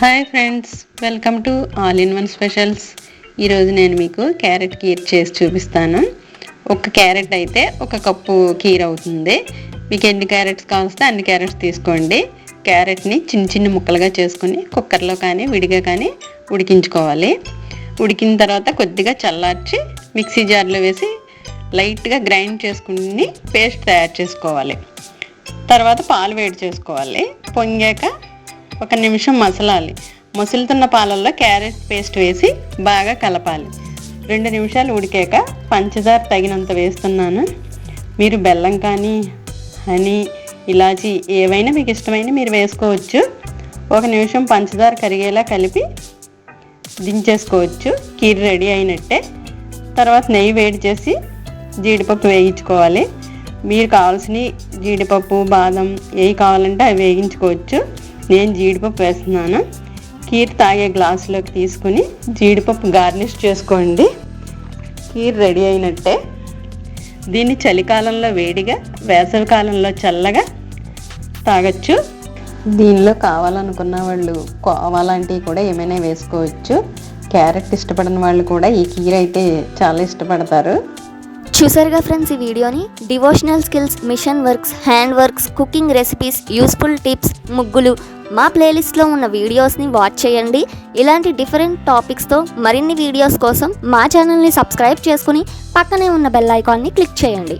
Hi friends, welcome to all in one specials. ఈరోజు నేను మీకు క్యారెట్ కీర్ చేసి చూపిస్తాను. ఒక క్యారెట్ అయితే ఒక కప్పు కీర్ అవుతుంది. మీకు ఎన్ని క్యారెట్స్ కావస్తే అన్ని క్యారెట్స్ తీసుకోండి. క్యారెట్ని చిన్న చిన్న ముక్కలుగా చేసుకొని కుక్కర్లో కానీ విడిగా కానీ ఉడికించుకోవాలి. ఉడికిన తర్వాత కొద్దిగా చల్లార్చి మిక్సీ జార్లో వేసి లైట్గా గ్రైండ్ చేసుకుని పేస్ట్ తయారు చేసుకోవాలి. తర్వాత పాలు వేడి చేసుకోవాలి. పొంగాక ఒక నిమిషం మసలాలి. మసులుతున్న పాలల్లో క్యారెట్ పేస్ట్ వేసి బాగా కలపాలి. 2 నిమిషాలు ఉడికాక పంచదార తగినంత వేస్తున్నాను. మీరు బెల్లం కానీ హనీ, ఇలాచి ఏవైనా మీకు ఇష్టమైన మీరు వేసుకోవచ్చు. 1 నిమిషం పంచదార కరిగేలా కలిపి దించేసుకోవచ్చు. కీర్ రెడీ అయినట్టే. తర్వాత నెయ్యి వేడి చేసి జీడిపప్పు వేయించుకోవాలి. మీరు కావాల్సిన జీడిపప్పు, బాదం ఏవి కావాలంటే అవి వేయించుకోవచ్చు. నేను జీడిపప్పు వేస్తున్నాను. కీర్ తాగే గ్లాసులోకి తీసుకుని జీడిపప్పు గార్నిష్ చేసుకోండి. కీర్ రెడీ అయినట్టే. దీన్ని చలికాలంలో వేడిగా, వేసవి కాలంలో చల్లగా తాగొచ్చు. దీనిలో కావాలనుకున్న వాళ్ళు కావాలంటివి కూడా ఏమైనా వేసుకోవచ్చు. క్యారెట్ ఇష్టపడిన వాళ్ళు కూడా ఈ కీర్ అయితే చాలా ఇష్టపడతారు. చూసారుగా ఫ్రెండ్స్, ఈ వీడియోని devotional skills, machine works, hand works, cooking recipes, useful tips, ముగ్గులు మా ప్లేలిస్ట్లో ఉన్న వీడియోస్ని వాచ్ చేయండి. ఇలాంటి డిఫరెంట్ టాపిక్స్తో మరిన్ని వీడియోస్ కోసం మా ఛానల్ని సబ్స్క్రైబ్ చేసుకుని పక్కనే ఉన్న బెల్ ఐకాన్ని క్లిక్ చేయండి.